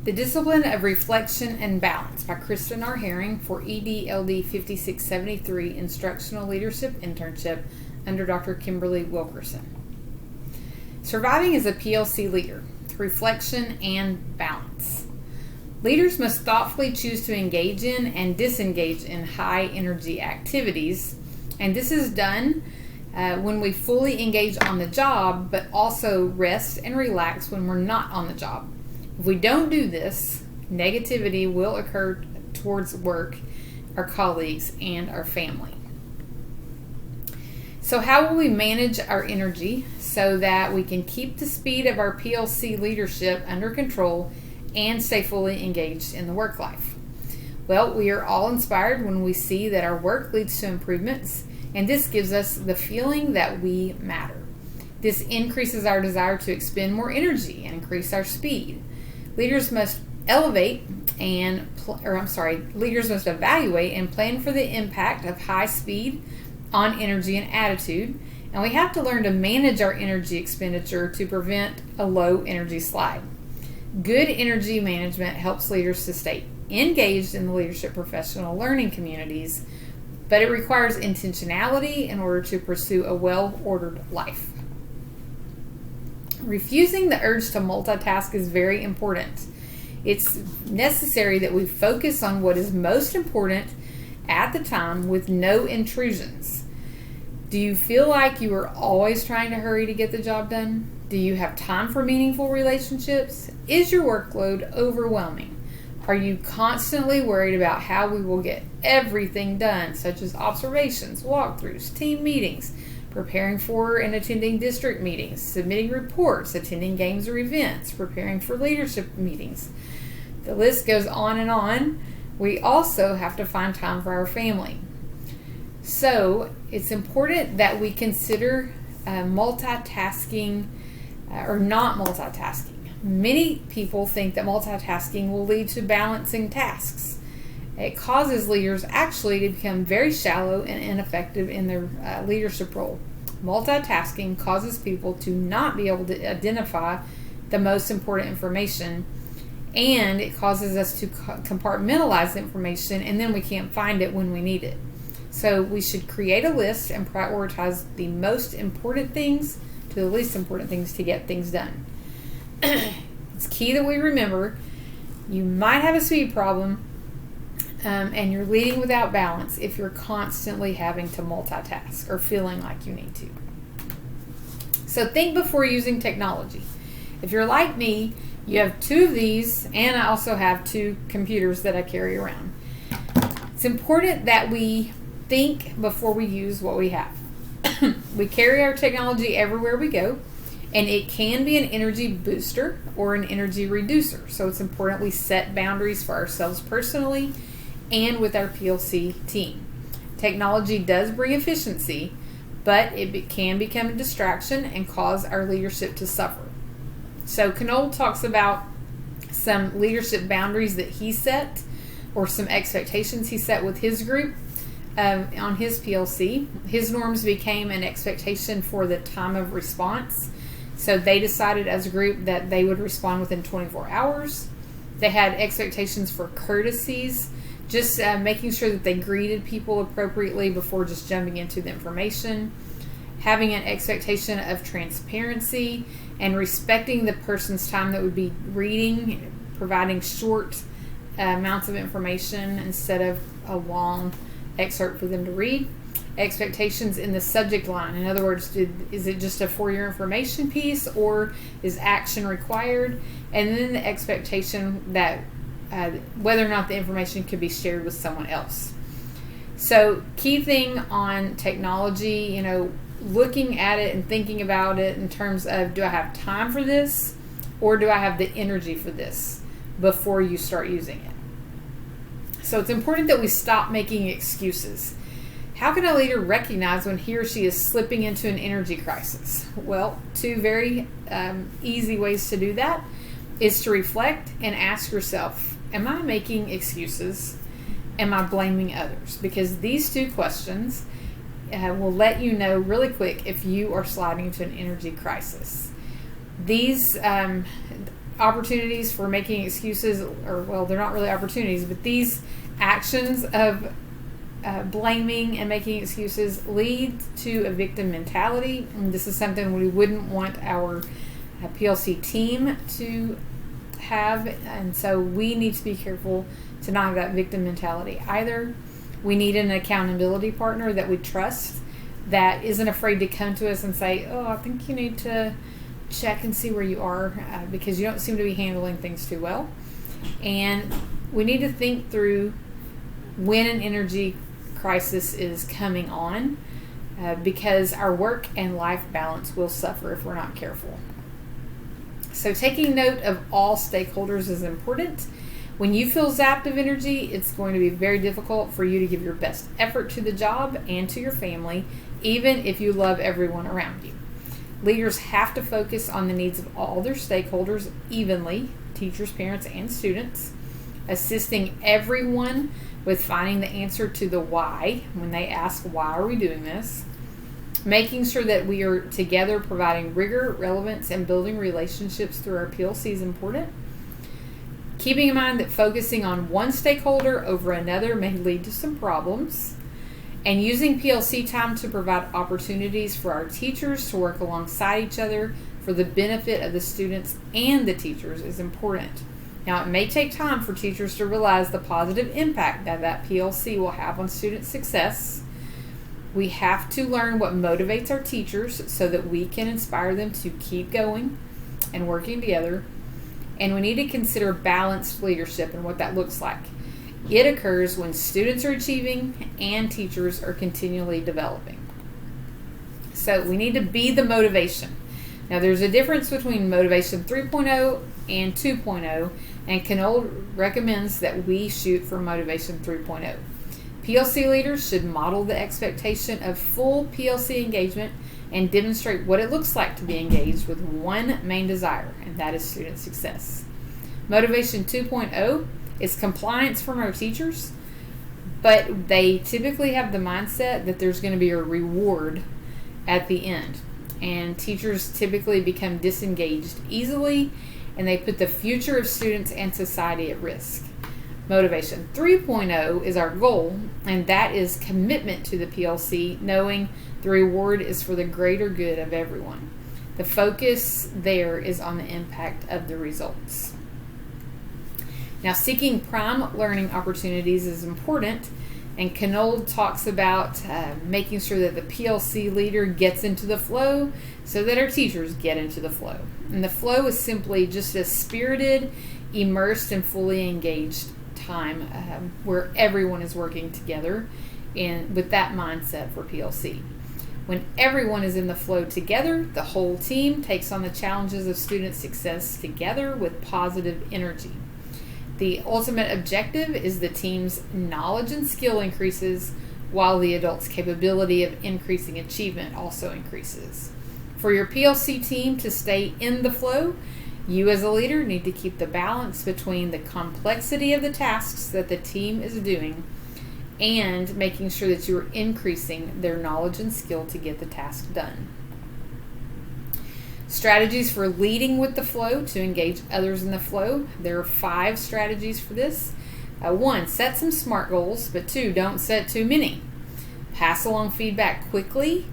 The Discipline of Reflection and Balance by Kristen R. Herring for EDLD 5673 Instructional Leadership Internship under Dr. Kimberly Wilkerson. Surviving as a PLC leader, reflection and balance. Leaders must thoughtfully choose to engage in and disengage in high energy activities, and this is done when we fully engage on the job, but also rest and relax when we're not on the job. If we don't do this, negativity will occur towards work, our colleagues, and our family. So how will we manage our energy so that we can keep the speed of our PLC leadership under control and stay fully engaged in the work life? Well, we are all inspired when we see that our work leads to improvements, and this gives us the feeling that we matter. This increases our desire to expend more energy and increase our speed. Leaders must evaluate and plan for the impact of high speed on energy and attitude, and we have to learn to manage our energy expenditure to prevent a low energy slide. Good energy management helps leaders to stay engaged in the leadership professional learning communities, but it requires intentionality in order to pursue a well-ordered life. Refusing the urge to multitask is very important. It's necessary that we focus on what is most important at the time with no intrusions. Do you feel like you are always trying to hurry to get the job done? Do you have time for meaningful relationships? Is your workload overwhelming? Are you constantly worried about how we will get everything done, such as observations, walkthroughs, team meetings, preparing for and attending district meetings, submitting reports, attending games or events, preparing for leadership meetings? The list goes on and on. We also have to find time for our family. So it's important that we consider multitasking or not multitasking. Many people think that multitasking will lead to balancing tasks. It causes leaders actually to become very shallow and ineffective in their leadership role. Multitasking causes people to not be able to identify the most important information, and it causes us to compartmentalize the information, and then we can't find it when we need it. So we should create a list and prioritize the most important things to the least important things to get things done. It's key that we remember you might have a speed problem and you're leading without balance if you're constantly having to multitask or feeling like you need to. So think before using technology. If you're like me, you have two of these, and I also have two computers that I carry around. It's important that we think before we use what we have. We carry our technology everywhere we go, and it can be an energy booster or an energy reducer. So it's important we set boundaries for ourselves personally and with our PLC team. Technology does bring efficiency, but it can become a distraction and cause our leadership to suffer. So Knoll talks about some leadership boundaries that he set, or some expectations he set with his group on his PLC. His norms became an expectation for the time of response. So they decided as a group that they would respond within 24 hours. They had expectations for courtesies, just making sure that they greeted people appropriately before just jumping into the information. Having an expectation of transparency and respecting the person's time that would be reading, providing short amounts of information instead of a long excerpt for them to read. Expectations in the subject line. In other words, is it just a for your information piece, or is action required? And then the expectation that whether or not the information could be shared with someone else. So key thing on technology, looking at it and thinking about it in terms of, do I have time for this, or do I have the energy for this before you start using it? So it's important that we stop making excuses. How can a leader recognize when he or she is slipping into an energy crisis? Well, two very easy ways to do that is to reflect and ask yourself, am I making excuses? Am I blaming others? Because these two questions will let you know really quick if you are sliding into an energy crisis. These opportunities for making excuses, or well, they're not really opportunities, but these actions of blaming and making excuses lead to a victim mentality. And this is something we wouldn't want our PLC team to have, and so we need to be careful to not have that victim mentality either. We need an accountability partner that we trust, that isn't afraid to come to us and say, oh, I think you need to check and see where you are because you don't seem to be handling things too well. And we need to think through when an energy crisis is coming on because our work and life balance will suffer if we're not careful. So taking note of all stakeholders is important. When you feel zapped of energy, it's going to be very difficult for you to give your best effort to the job and to your family, even if you love everyone around you. Leaders have to focus on the needs of all their stakeholders evenly, teachers, parents, and students, assisting everyone with finding the answer to the why when they ask, why are we doing this? Making sure that we are together providing rigor, relevance, and building relationships through our PLC is important. Keeping in mind that focusing on one stakeholder over another may lead to some problems. And using PLC time to provide opportunities for our teachers to work alongside each other for the benefit of the students and the teachers is important. Now, it may take time for teachers to realize the positive impact that PLC will have on student success. We have to learn what motivates our teachers so that we can inspire them to keep going and working together. And we need to consider balanced leadership and what that looks like. It occurs when students are achieving and teachers are continually developing. So we need to be the motivation. Now, there's a difference between motivation 3.0 and 2.0, and Knoll recommends that we shoot for motivation 3.0. PLC leaders should model the expectation of full PLC engagement and demonstrate what it looks like to be engaged with one main desire, and that is student success. Motivation 2.0 is compliance from our teachers, but they typically have the mindset that there's going to be a reward at the end. And teachers typically become disengaged easily, and they put the future of students and society at risk. Motivation 3.0 is our goal, and that is commitment to the PLC, knowing the reward is for the greater good of everyone. The focus there is on the impact of the results. Now, seeking prime learning opportunities is important, and Knoll talks about making sure that the PLC leader gets into the flow so that our teachers get into the flow. And the flow is simply just a spirited, immersed, and fully engaged time where everyone is working together and with that mindset for PLC. When everyone is in the flow together, the whole team takes on the challenges of student success together with positive energy. The ultimate objective is the team's knowledge and skill increases while the adult's capability of increasing achievement also increases. For your PLC team to stay in the flow, you as a leader need to keep the balance between the complexity of the tasks that the team is doing and making sure that you are increasing their knowledge and skill to get the task done. Strategies for leading with the flow to engage others in the flow. There are 5 strategies for this. 1, set some SMART goals, but 2, don't set too many. Pass along feedback quickly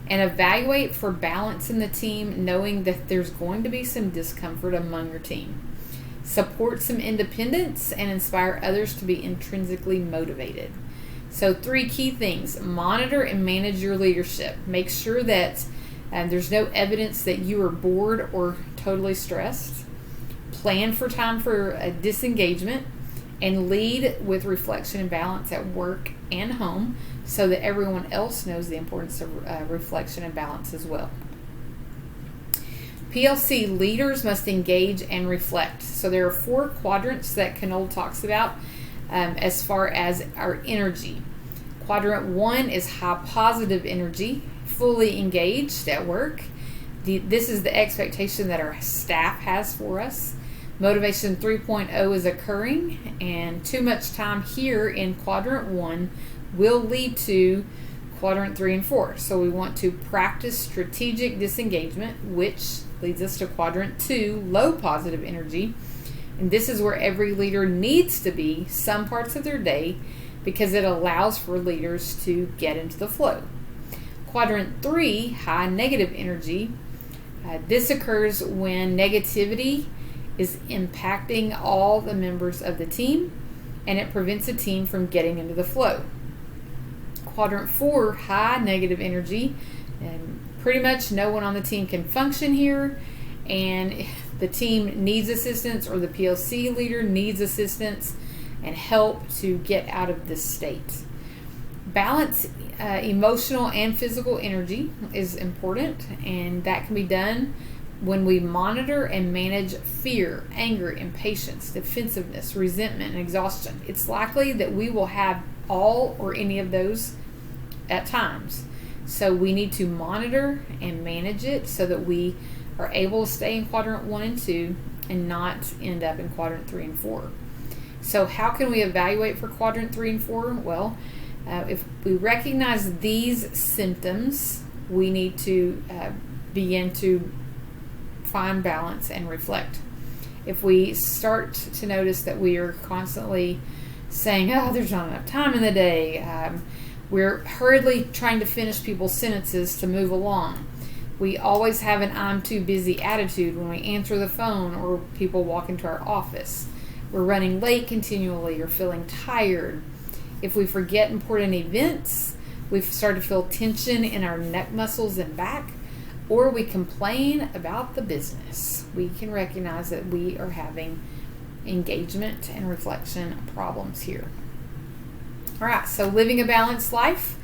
and evaluate for balance in the team, knowing that there's going to be some discomfort among your team. Support some independence and inspire others to be intrinsically motivated. So 3 key things: monitor and manage your leadership. Make sure that there's no evidence that you are bored or totally stressed. Plan for time for disengagement, and lead with reflection and balance at work and home so that everyone else knows the importance of reflection and balance as well. PLC leaders must engage and reflect. So there are 4 quadrants that Knoll talks about as far as our energy. Quadrant 1 is high positive energy, fully engaged at work. This is the expectation that our staff has for us. Motivation 3.0 is occurring, and too much time here in Quadrant 1 will lead to Quadrant 3 and 4. So we want to practice strategic disengagement, which leads us to quadrant 2, low positive energy. And this is where every leader needs to be some parts of their day because it allows for leaders to get into the flow. Quadrant 3, high negative energy. This occurs when negativity is impacting all the members of the team, and it prevents a team from getting into the flow. Quadrant 4, high negative energy, and pretty much no one on the team can function here, and the team needs assistance, or the PLC leader needs assistance and help to get out of this state. Balance emotional and physical energy is important, and that can be done when we monitor and manage fear, anger, impatience, defensiveness, resentment, and exhaustion. It's likely that we will have all or any of those at times. So we need to monitor and manage it so that we are able to stay in quadrant 1 and 2 and not end up in quadrant 3 and 4. So how can we evaluate for quadrant 3 and 4? Well, if we recognize these symptoms, we need to begin to find balance and reflect. If we start to notice that we are constantly saying, oh, there's not enough time in the day, we're hurriedly trying to finish people's sentences to move along, we always have an I'm too busy attitude when we answer the phone or people walk into our office, we're running late continually or feeling tired. If we forget important events, we start to feel tension in our neck muscles and back, or we complain about the business. We can recognize that we are having engagement and reflection problems here. All right, so living a balanced life.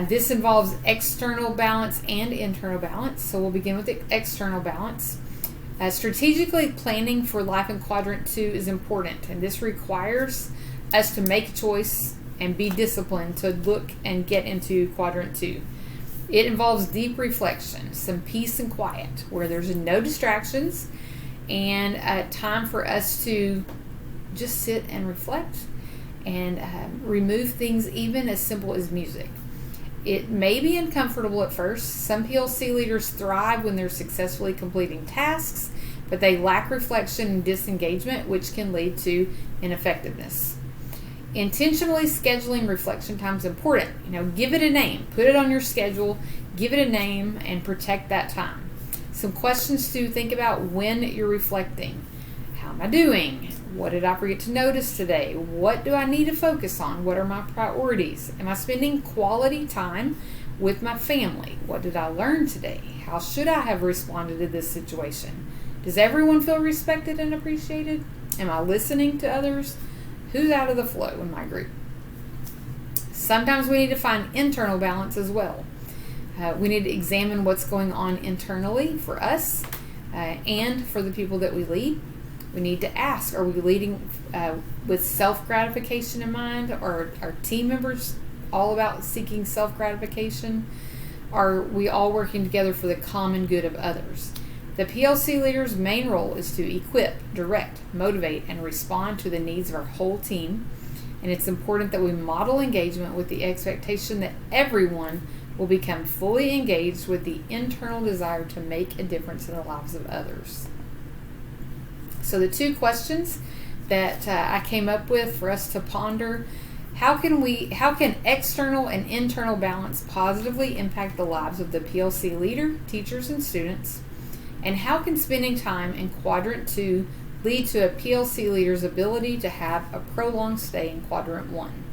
This involves external balance and internal balance. So we'll begin with the external balance. Strategically planning for life in quadrant 2 is important, and this requires us to make a choice and be disciplined to look and get into quadrant 2. It involves deep reflection, some peace and quiet, where there's no distractions, and time for us to just sit and reflect and remove things even as simple as music. It may be uncomfortable at first. Some PLC leaders thrive when they're successfully completing tasks, but they lack reflection and disengagement, which can lead to ineffectiveness. Intentionally scheduling reflection time is important. Give it a name. Put it on your schedule. Give it a name and protect that time. Some questions to think about when you're reflecting. How am I doing? What did I forget to notice today? What do I need to focus on? What are my priorities? Am I spending quality time with my family? What did I learn today? How should I have responded to this situation? Does everyone feel respected and appreciated? Am I listening to others? Who's out of the flow in my group? Sometimes we need to find internal balance as well. We need to examine what's going on internally for us and for the people that we lead. We need to ask, are we leading with self-gratification in mind? Are our team members all about seeking self-gratification? Are we all working together for the common good of others? The PLC leader's main role is to equip, direct, motivate, and respond to the needs of our whole team. And it's important that we model engagement with the expectation that everyone will become fully engaged with the internal desire to make a difference in the lives of others. So the two questions that I came up with for us to ponder: how can external and internal balance positively impact the lives of the PLC leader, teachers, and students? And how can spending time in quadrant 2 lead to a PLC leader's ability to have a prolonged stay in quadrant 1?